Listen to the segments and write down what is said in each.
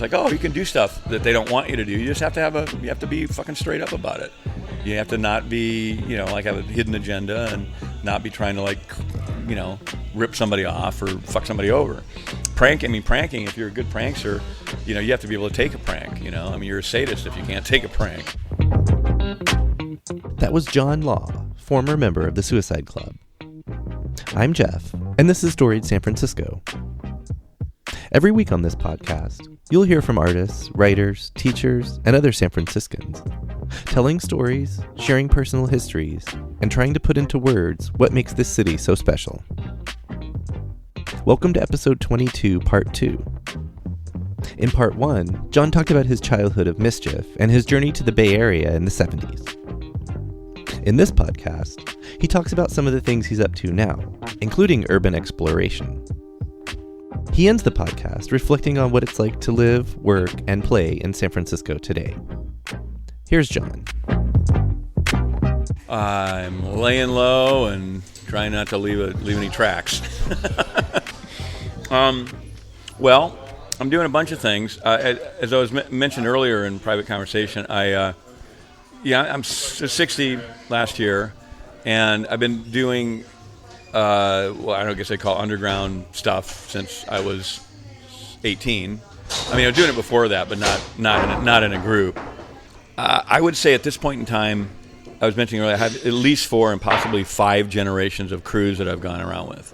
like, oh, you can do stuff that they don't want you to do. You just have to be fucking straight up about it. You have to not be, like have a hidden agenda and not be trying to like, rip somebody off or fuck somebody over. Pranking, if you're a good prankster, you have to be able to take a prank, you're a sadist if you can't take a prank. That was John Law, former member of the Suicide Club. I'm Jeff, and this is Storied San Francisco. Every week on this podcast, you'll hear from artists, writers, teachers, and other San Franciscans, telling stories, sharing personal histories, and trying to put into words what makes this city so special. Welcome to episode 22, part 2. In part 1, John talked about his childhood of mischief and his journey to the Bay Area in the 70s. In this podcast, he talks about some of the things he's up to now, including urban exploration. He ends the podcast reflecting on what it's like to live, work, and play in San Francisco today. Here's John. I'm laying low and trying not to leave any tracks. Well, I'm doing a bunch of things. As I was mentioned earlier in private conversation, I'm 60 last year, and I've been doing, I guess they call underground stuff since I was 18. I was doing it before that, but not in a group. I would say at this point in time, I was mentioning earlier, I have at least 4 and possibly 5 generations of crews that I've gone around with.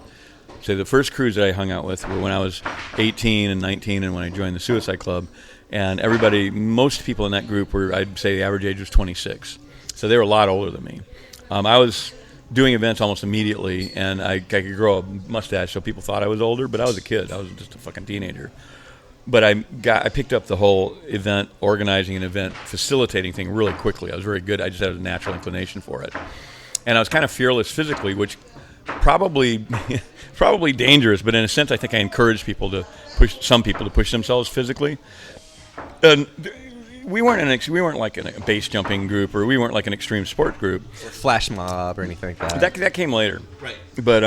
So the first crews that I hung out with were when I was 18 and 19 and when I joined the Suicide Club. And most people in that group were, I'd say the average age was 26. So they were a lot older than me. I was doing events almost immediately, and I could grow a mustache so people thought I was older, but I was a kid. I was just a fucking teenager. But I picked up the whole event organizing and event facilitating thing really quickly. I was very good. I just had a natural inclination for it. And I was kind of fearless physically, which probably dangerous, but in a sense I think I encouraged some people to push themselves physically. And we weren't like in a base jumping group, or we weren't like an extreme sport group, Or flash mob or anything like that. That came later. Right. But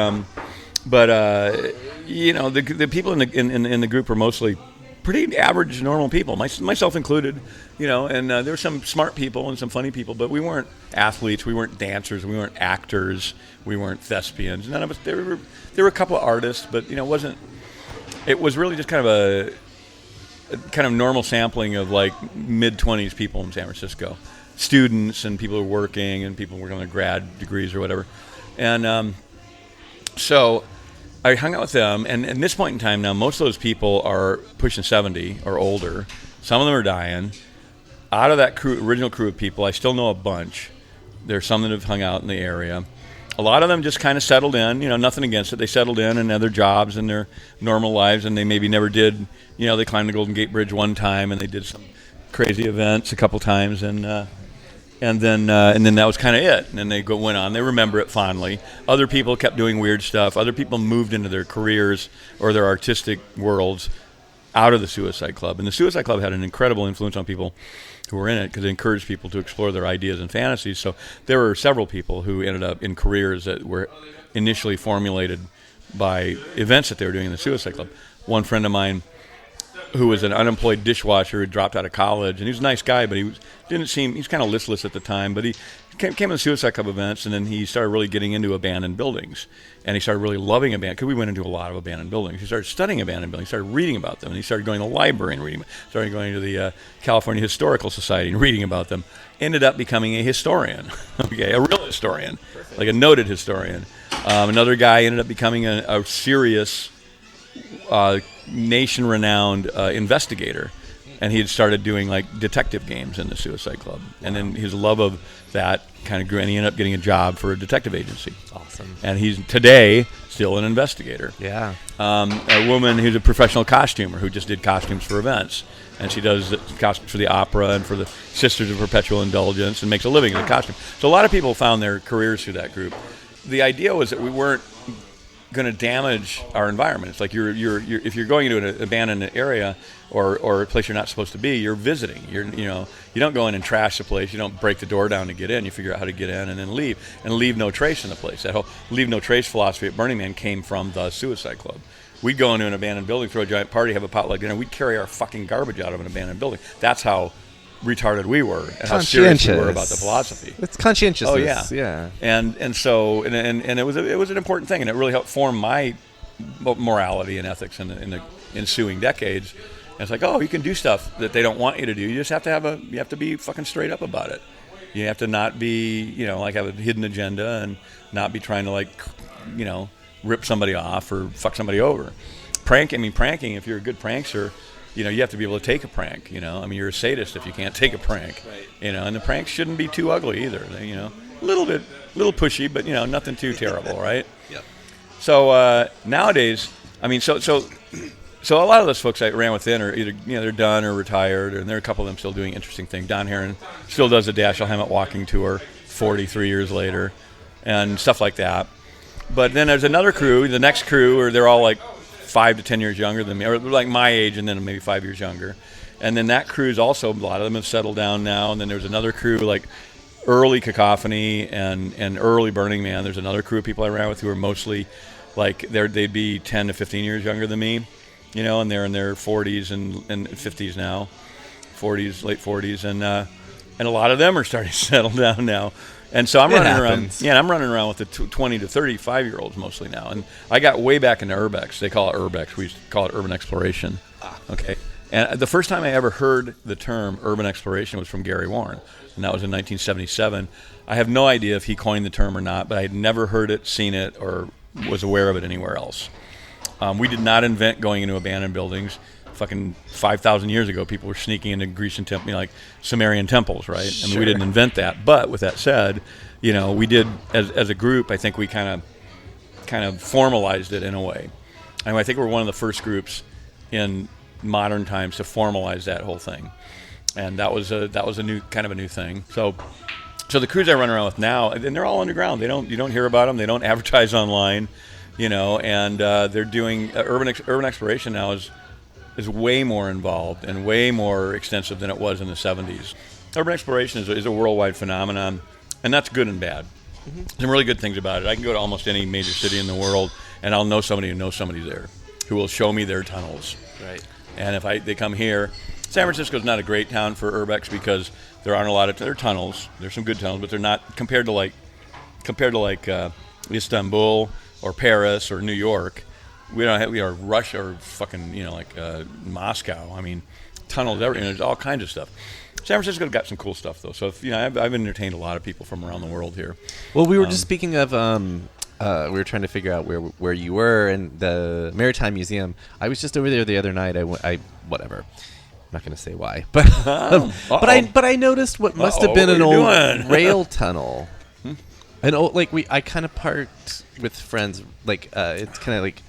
the people in the group were mostly pretty average, normal people, myself included, and there were some smart people and some funny people, but we weren't athletes, we weren't dancers, we weren't actors, we weren't thespians. None of us. There were a couple of artists, but it was really just kind of a normal sampling of like mid-20s people in San Francisco, students and people who are working and people working on their grad degrees or whatever, and so I hung out with them, and at this point in time now, most of those people are pushing 70 or older. Some of them are dying. Out of that original crew of people, I still know a bunch. There's some that have hung out in the area. A lot of them just kind of settled in, nothing against it. They settled in other jobs and their normal lives, and they maybe never did, they climbed the Golden Gate Bridge one time, and they did some crazy events a couple times, and then that was kind of it. And then they went on. They remember it fondly. Other people kept doing weird stuff. Other people moved into their careers or their artistic worlds out of the Suicide Club. And the Suicide Club had an incredible influence on people who were in it because it encouraged people to explore their ideas and fantasies. So there were several people who ended up in careers that were initially formulated by events that they were doing in the Suicide Club. One friend of mine who was an unemployed dishwasher who dropped out of college, and he was a nice guy, but he's kind of listless at the time, but he came to the Suicide Club events, and then he started really getting into abandoned buildings, and he started really loving abandoned, because we went into a lot of abandoned buildings. He started studying abandoned buildings, started reading about them, and he started going to the library and reading, started going to the California Historical Society and reading about them, ended up becoming a historian, okay, a real historian, Perfect. Like a noted historian. Another guy ended up becoming a serious nation-renowned investigator, and he had started doing like detective games in the Suicide Club, and then his love of that kind of grew, and he ended up getting a job for a detective agency. Awesome. And he's today still an investigator. Yeah. A woman who's a professional costumer who just did costumes for events, and she does costumes for the opera and for the Sisters of Perpetual Indulgence, and makes a living in the costume. So a lot of people found their careers through that group. The idea was that we weren't going to damage our environment. It's like if you're going into an abandoned area or a place you're not supposed to be, you're visiting. You don't go in and trash the place. You don't break the door down to get in. You figure out how to get in and then leave no trace in the place. That whole leave no trace philosophy at Burning Man came from the Suicide Club. we'd go into an abandoned building, throw a giant party, have a potluck dinner. We'd carry our fucking garbage out of an abandoned building. That's how retarded we were and how serious we were about the philosophy. It's conscientiousness. Oh yeah. Yeah. And so it was an important thing, and it really helped form my morality and ethics in the ensuing decades. And it's like, oh, you can do stuff that they don't want you to do. You just have to be fucking straight up about it. You have to not be, like have a hidden agenda and not be trying to rip somebody off or fuck somebody over. Pranking, if you're a good prankster, you have to be able to take a prank, you're a sadist if you can't take a prank, right. And the pranks shouldn't be too ugly either. They, a little pushy, but, nothing too terrible, right? Yep. So nowadays, so a lot of those folks I ran within are either they're done or retired, and there are a couple of them still doing interesting things. Don Heron still does the Dashiell Hammett walking tour 43 years later, and stuff like that. But then there's another crew, the next crew, or they're all like 5 to 10 years younger than me, or like my age, and then maybe 5 years younger. And then that crew's also, a lot of them have settled down now. And then there's another crew like early Cacophony and early Burning Man. There's another crew of people I ran with who are mostly like they'd be 10 to 15 years younger than me. And they're in their 40s and 50s now, late 40s, and a lot of them are starting to settle down now. And so I'm running around with the 20 to 35-year-olds mostly now. And I got way back into urbex. They call it urbex. We used to call it urban exploration. Okay. And the first time I ever heard the term urban exploration was from Gary Warren, and that was in 1977. I have no idea if he coined the term or not, but I had never heard it, seen it, or was aware of it anywhere else. We did not invent going into abandoned buildings. Fucking 5,000 years ago, people were sneaking into Grecian temples, like Sumerian temples, right? Sure. We didn't invent that. But with that said, we did as a group. I think we kind of formalized it in a way. I think we're one of the first groups in modern times to formalize that whole thing, and that was a new thing. So the crews I run around with now, and they're all underground. You don't hear about them. They don't advertise online. And they're doing urban exploration now is way more involved and way more extensive than it was in the 70s. Urban exploration is a worldwide phenomenon, and that's good and bad. Mm-hmm. Some really good things about it. I can go to almost any major city in the world, and I'll know somebody who knows somebody there who will show me their tunnels. Right. And if they come here, San Francisco's not a great town for urbex because there aren't a lot of tunnels. There's some good tunnels, but they're not compared to Istanbul or Paris or New York. We don't have Russia or fucking Moscow. Tunnels, everything. There's all kinds of stuff. San Francisco's got some cool stuff though. So I've entertained a lot of people from around the world here. Well, we were just speaking of we were trying to figure out where you were in the Maritime Museum. I was just over there the other night. I whatever. I'm not going to say why, but but I noticed what must have been an old rail tunnel. I kind of parked with friends. It's kind of like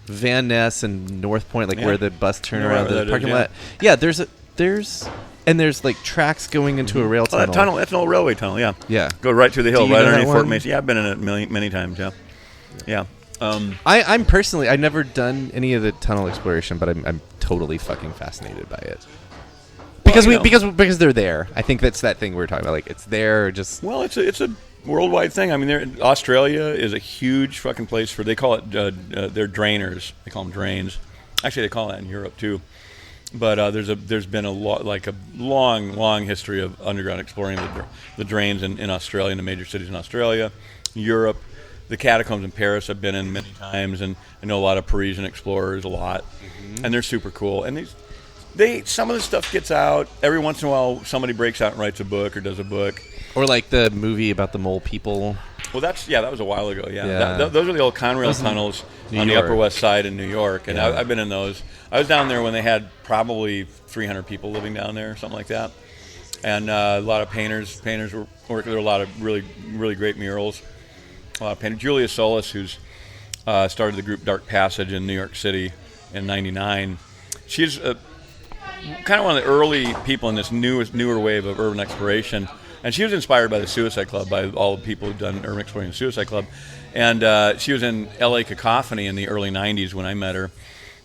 Van Ness and North Point, where the bus turn around the parking lot. Yeah, there's like tracks going into a rail tunnel. That tunnel, that's an old railway tunnel. Yeah. Yeah. Go right through the hill, right underneath Fort Mason. Yeah, I've been in it many times. Yeah. Yeah. I'm personally, I've never done any of the tunnel exploration, but I'm totally fucking fascinated by it. Because they're there. I think that's that thing we were talking about. It's there. Just it's a worldwide thing. Australia is a huge fucking place they call it. They're drainers. They call them drains. Actually, they call that in Europe too. But there's been a long history of underground exploring the drains in Australia, in the major cities in Australia, Europe. The catacombs in Paris I've been in many times, and I know a lot of Parisian explorers a lot, and they're super cool. And some of the stuff gets out every once in a while. Somebody breaks out and writes a book or does a book, or like the movie about the mole people. Well, that was a while ago. Yeah. Those are the old Conrail tunnels on the Upper West Side in New York, and I've been in those. I was down there when they had probably 300 people living down there, something like that, and a lot of painters were working. There were a lot of really, really great murals. A lot of painters. Julia Solis, who's started the group Dark Passage in New York City in '99. She's kind of one of the early people in this newer wave of urban exploration. And she was inspired by the Suicide Club, by all the people who've done urban exploring the Suicide Club. And she was in L.A. Cacophony in the early 90s when I met her.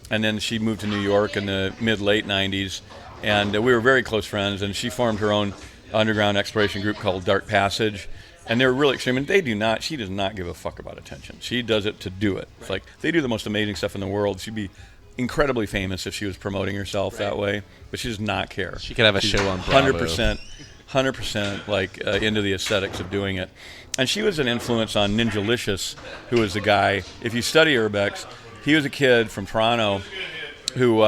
And then she moved to New York in the mid-late 90s. And we were very close friends. And she formed her own underground exploration group called Dark Passage. And they're really extreme, and she does not give a fuck about attention. She does it to do it. It's like, they do the most amazing stuff in the world. She'd be incredibly famous if she was promoting herself that way, but she does not care. She could have a show on Bravo. 100% like into the aesthetics of doing it. And she was an influence on Ninjalicious, who was the guy, if you study Urbex, he was a kid from Toronto who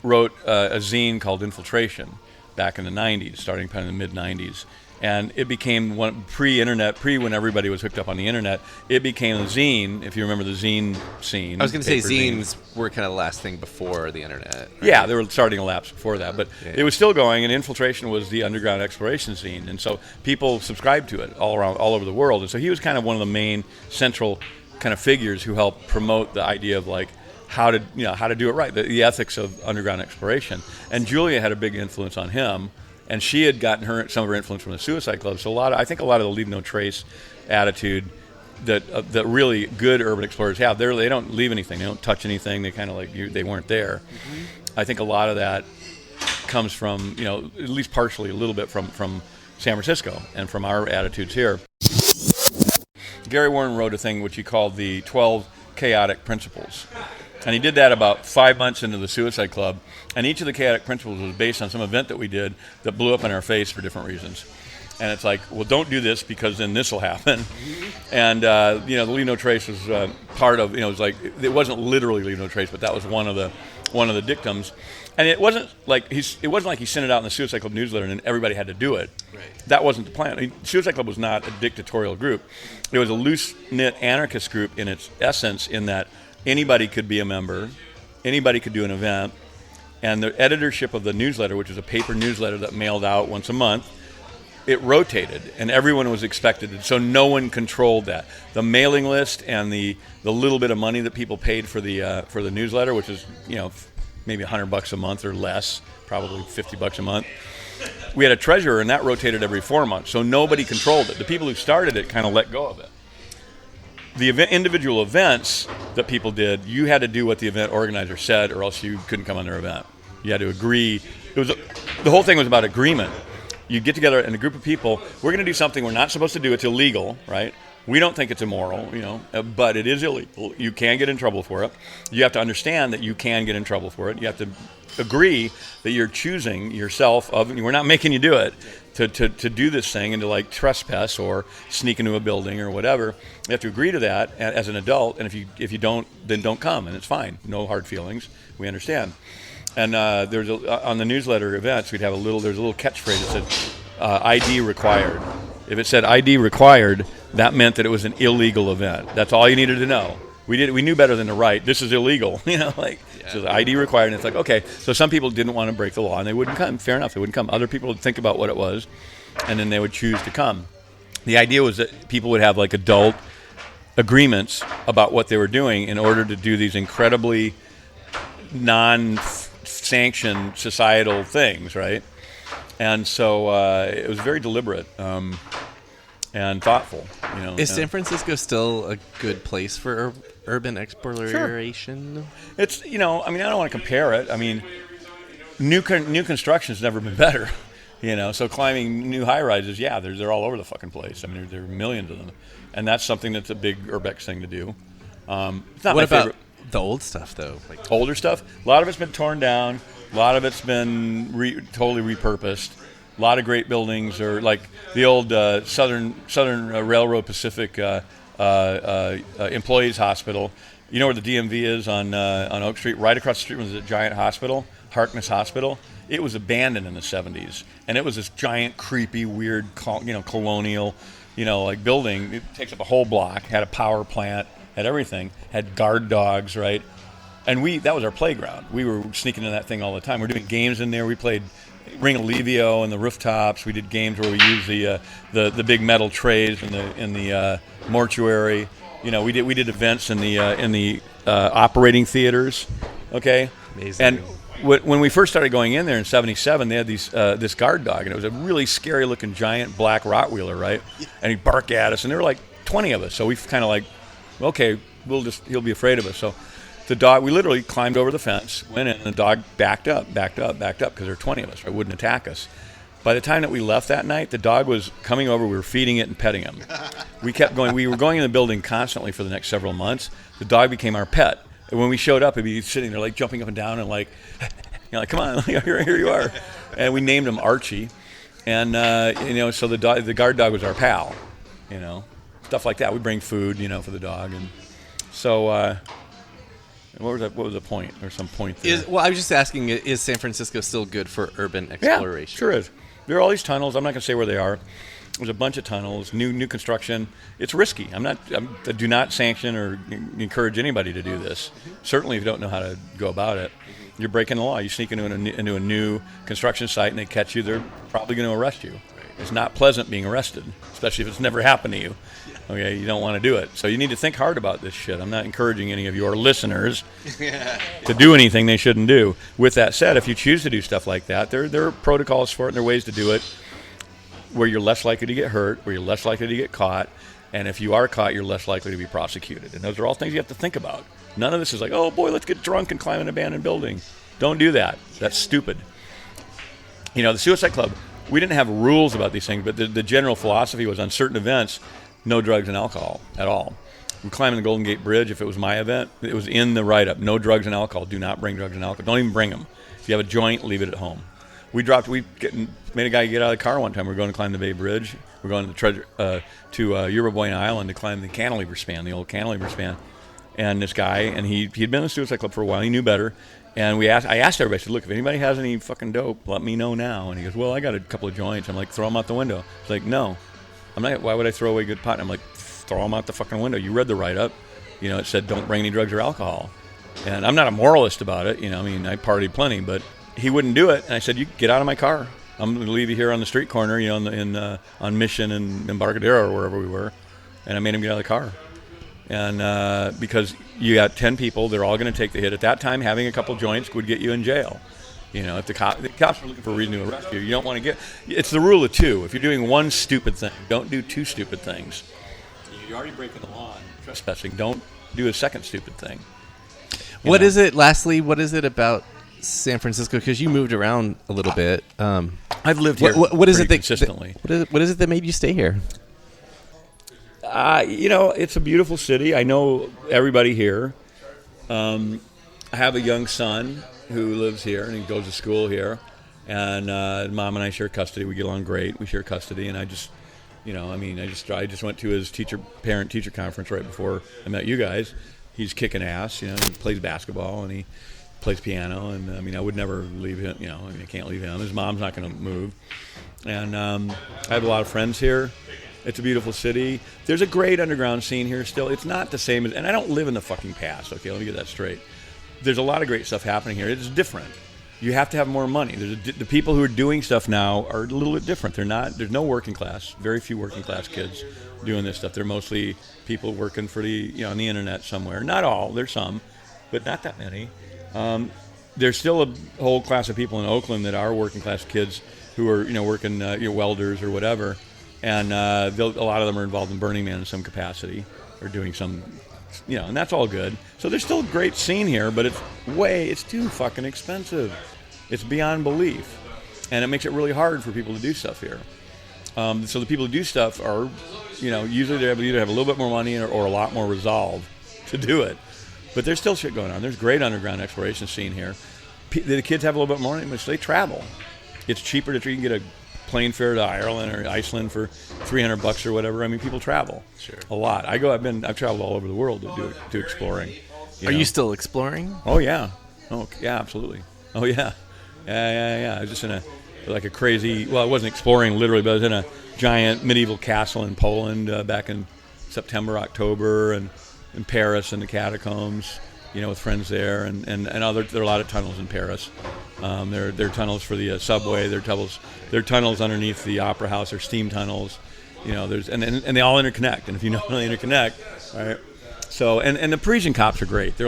wrote a zine called Infiltration back in the 90s, starting kind of in the mid-90s. And it became one pre-internet, when everybody was hooked up on the internet. It became a zine, if you remember the zine scene. I was going to say zines were kind of the last thing before the internet. Right? Yeah, they were starting to lapse before that, but it was still going. And Infiltration was the underground exploration scene, and so people subscribed to it all over the world. And so he was kind of one of the main central kind of figures who helped promote the idea of like how to do it right, the ethics of underground exploration. And Julia had a big influence on him. And she had gotten some of her influence from the Suicide Club. So I think a lot of the leave no trace attitude that really good urban explorers have, they don't leave anything, they don't touch anything, they kind of like they weren't there. Mm-hmm. I think a lot of that comes from, at least partially a little bit from San Francisco and from our attitudes here. Gary Warren wrote a thing which he called the 12 Chaotic Principles. And he did that about 5 months into the Suicide Club. And each of the chaotic principles was based on some event that we did that blew up in our face for different reasons. And it's like, well, don't do this because then this will happen. And, the Leave No Trace was part of, it was like, it wasn't literally Leave No Trace, but that was one of the dictums. And it wasn't like he sent it out in the Suicide Club newsletter and everybody had to do it. Right. That wasn't the plan. I mean, Suicide Club was not a dictatorial group. It was a loose-knit anarchist group in its essence, in that anybody could be a member, anybody could do an event, and the editorship of the newsletter, which was a paper newsletter that mailed out once a month, it rotated, and everyone was expected, so no one controlled that. The mailing list and the little bit of money that people paid for the newsletter, which is maybe $100 a month or less, probably $50 a month. We had a treasurer, and that rotated every 4 months, so nobody controlled it. The people who started it kind of let go of it. The individual events that people did, you had to do what the event organizer said, or else you couldn't come on their event. You had to agree. The whole thing was about agreement. You get together in a group of people. We're going to do something we're not supposed to do. It's illegal, right? We don't think it's immoral, but it is illegal. You can get in trouble for it. You have to understand that you can get in trouble for it. You have to agree that you're choosing yourself. We're not making you do it. To do this thing and to like trespass or sneak into a building or whatever, you have to agree to that as an adult. And if you don't, then don't come, and it's fine. No hard feelings. We understand. And there's on the newsletter events, there's a little catchphrase that said ID required. If it said ID required, that meant that it was an illegal event. That's all you needed to know. We knew better than to write, this is illegal, So the ID required, and it's like, okay. So some people didn't want to break the law, and they wouldn't come. Fair enough, they wouldn't come. Other people would think about what it was, and then they would choose to come. The idea was that people would have like adult agreements about what they were doing in order to do these incredibly non-sanctioned societal things, right? And so it was very deliberate. And thoughtful, Is San Francisco still a good place for urban exploration? Sure. It's, I don't want to compare it. I mean, new construction's never been better, So climbing new high-rises, they're all over the fucking place. I mean, there are millions of them, and that's something that's a big urbex thing to do. It's not what my about favorite. The old stuff, though? Like older stuff? A lot of it's been torn down. A lot of it's been totally repurposed. A lot of great buildings, or like the old Southern Railroad Pacific Employees Hospital. You know where the DMV is on Oak Street? Right across the street was a giant hospital, Harkness Hospital. It was abandoned in the 70s, and it was this giant, creepy, weird, colonial, like building. It takes up a whole block. Had a power plant, had everything. Had guard dogs, right? And that was our playground. We were sneaking in that thing all the time. We were doing games in there. We played Ring Alivio on the rooftops. We did games where we used the big metal trays in the mortuary. We did events in the operating theaters. Okay, amazing. And when we first started going in there in '77, they had this guard dog, and it was a really scary looking giant black Rottweiler, right? And he'd bark at us, and there were like 20 of us. So we kind of like, okay, he'll be afraid of us. So the dog, we literally climbed over the fence, went in, and the dog backed up, because there were 20 of us, right? Wouldn't attack us. By the time that we left that night, the dog was coming over. We were feeding it and petting him. We kept going. We were going in the building constantly for the next several months. The dog became our pet. And when we showed up, he'd be sitting there like jumping up and down and like, like come on, here you are. And we named him Archie. And so the guard dog was our pal. Stuff like that. We bring food, for the dog. And so. What was the point, or some point there? I was just asking, is San Francisco still good for urban exploration? Yeah, sure is. There are all these tunnels. I'm not going to say where they are. There's a bunch of tunnels, new construction. It's risky. I do not sanction or encourage anybody to do this. Certainly if you don't know how to go about it. You're breaking the law. You sneak into a new construction site and they catch you, they're probably going to arrest you. It's not pleasant being arrested, especially if it's never happened to you. Okay, you don't want to do it. So you need to think hard about this shit. I'm not encouraging any of your listeners to do anything they shouldn't do. With that said, if you choose to do stuff like that, there are protocols for it and there are ways to do it where you're less likely to get hurt, where you're less likely to get caught, and if you are caught, you're less likely to be prosecuted. And those are all things you have to think about. None of this is like, oh boy, let's get drunk and climb an abandoned building. Don't do that. That's stupid. The Suicide Club, we didn't have rules about these things, but the general philosophy was on certain events, no drugs and alcohol at all. We're climbing the Golden Gate Bridge. If it was my event, it was in the write-up. No drugs and alcohol. Do not bring drugs and alcohol. Don't even bring them. If you have a joint, leave it at home. We made a guy get out of the car one time. We were going to climb the Bay Bridge. We're going to Yerba Buena Island to climb the cantilever span, the old cantilever span. And this guy, and he'd been in the Suicide Club for a while. He knew better. And I asked everybody, I said, look, if anybody has any fucking dope, let me know now. And he goes, well, I got a couple of joints. I'm like, throw them out the window. He's like, no. I'm not. Why would I throw away good pot? And I'm like, throw them out the fucking window. You read the write-up. It said don't bring any drugs or alcohol. And I'm not a moralist about it. I partied plenty, but he wouldn't do it. And I said, you get out of my car. I'm going to leave you here on the street corner, on Mission and Embarcadero or wherever we were. And I made him get out of the car. And because you got 10 people, they're all going to take the hit. At that time, having a couple joints would get you in jail. If the cops are looking for a reason to arrest you, you don't want to get. It's the rule of two. If you're doing one stupid thing, don't do two stupid things. You're already breaking the law and trespassing. Don't do a second stupid thing. What is it? Lastly, what is it about San Francisco? Because you moved around a little bit. I've lived here. What is it that consistently? What is it that made you stay here? It's a beautiful city. I know everybody here. I have a young son who lives here, and he goes to school here. And Mom and I share custody. We get along great. We share custody, and I just went to his parent-teacher conference right before I met you guys. He's kicking ass. He plays basketball, and he plays piano. And, I would never leave him. I can't leave him. His mom's not going to move. And I have a lot of friends here. It's a beautiful city. There's a great underground scene here still. It's not the same as, and I don't live in the fucking past, okay? Let me get that straight. There's a lot of great stuff happening here. It's different. You have to have more money. The people who are doing stuff now are a little bit different. There's no working class, very few working class kids doing this stuff. They're mostly people working for on the internet somewhere. Not all, there's some, but not that many. There's still a whole class of people in Oakland that are working class kids who are, working, welders or whatever. And a lot of them are involved in Burning Man in some capacity or doing some, and that's all good. So there's still a great scene here, but it's too fucking expensive. It's beyond belief. And it makes it really hard for people to do stuff here. So the people who do stuff are, usually they either have a little bit more money or a lot more resolve to do it. But there's still shit going on. There's great underground exploration scene here. The kids have a little bit more money, which they travel. It's cheaper you can get a plane fare to Ireland or Iceland for $300 or whatever. People travel. Sure. A lot. I've traveled all over the world to do exploring. Are you still exploring? Oh yeah. Oh yeah, absolutely. Oh yeah. Yeah. I was just in a crazy. Well, I wasn't exploring literally, but I was in a giant medieval castle in Poland back in September, October, and in Paris in the catacombs. With friends there, and there are a lot of tunnels in Paris. There are tunnels for the subway. There are tunnels underneath the opera house. There are steam tunnels. There's and they all interconnect. And if you know how they interconnect, right? So and the Parisian cops are great. They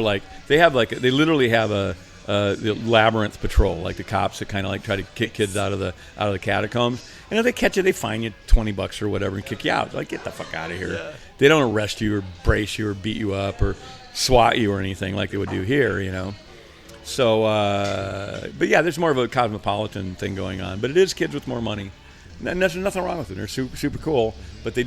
literally have the labyrinth patrol, like the cops that kind of try to kick kids out of the catacombs. And if they catch you, they fine you $20 or whatever and kick you out. They're like, get the fuck out of here. Yeah. They don't arrest you or brace you or beat you up or SWAT you or anything like they would do here, So, but yeah, there's more of a cosmopolitan thing going on. But it is kids with more money. And there's nothing wrong with it. They're super, super cool. But the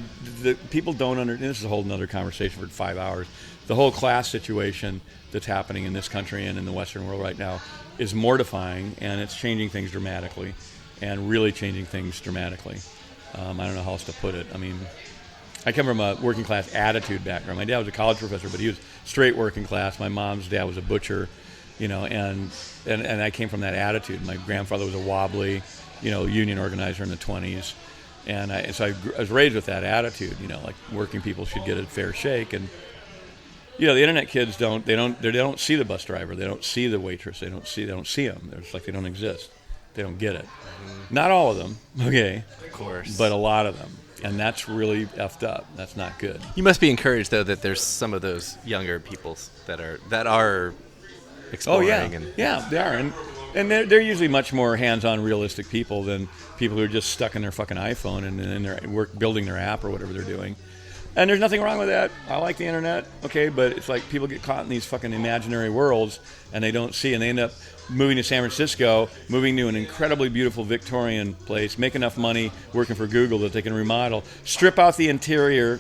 people don't this is a whole nother conversation for 5 hours. The whole class situation that's happening in this country and in the Western world right now is mortifying, and it's changing things dramatically, and really changing things dramatically. I don't know how else to put it. I mean, I come from a working class attitude background. My dad was a college professor, but he was straight working class. My mom's dad was a butcher, and I came from that attitude. My grandfather was a wobbly, union organizer in the 20s. And so I was raised with that attitude, like working people should get a fair shake. And, the internet kids don't see the bus driver. They don't see the waitress. They don't see them. They're just like they don't exist. They don't get it. Mm-hmm. Not all of them, okay? Of course. But a lot of them. And that's really effed up. That's not good. You must be encouraged, though, that there's some of those younger people that are exploring. Oh, yeah. Yeah, they are. And they're usually much more hands-on, realistic people than people who are just stuck in their fucking iPhone and they're building their app or whatever they're doing. And there's nothing wrong with that. I like the internet, okay, but it's like people get caught in these fucking imaginary worlds and they don't see, and they end up moving to San Francisco, moving to an incredibly beautiful Victorian place, make enough money working for Google that they can remodel, strip out the entire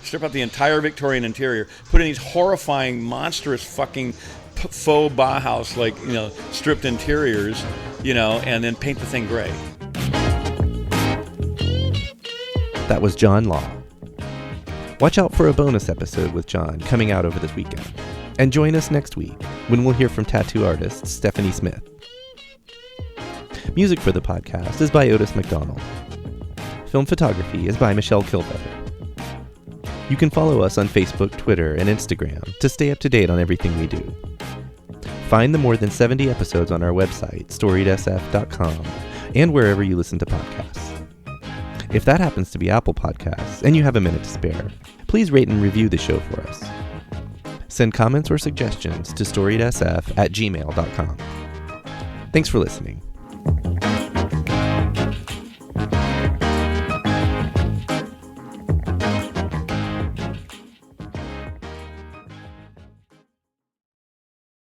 Victorian interior, put in these horrifying, monstrous fucking faux Bauhaus, stripped interiors, and then paint the thing gray. That was John Law. Watch out for a bonus episode with John coming out over this weekend. And join us next week when we'll hear from tattoo artist Stephanie Smith. Music for the podcast is by Otis McDonald. Film photography is by Michelle Kilbetter. You can follow us on Facebook, Twitter, and Instagram to stay up to date on everything we do. Find the more than 70 episode's on our website, storiedsf.com, and wherever you listen to podcasts. If that happens to be Apple Podcasts and you have a minute to spare, please rate and review the show for us. Send comments or suggestions to storiedsf@gmail.com. Thanks for listening.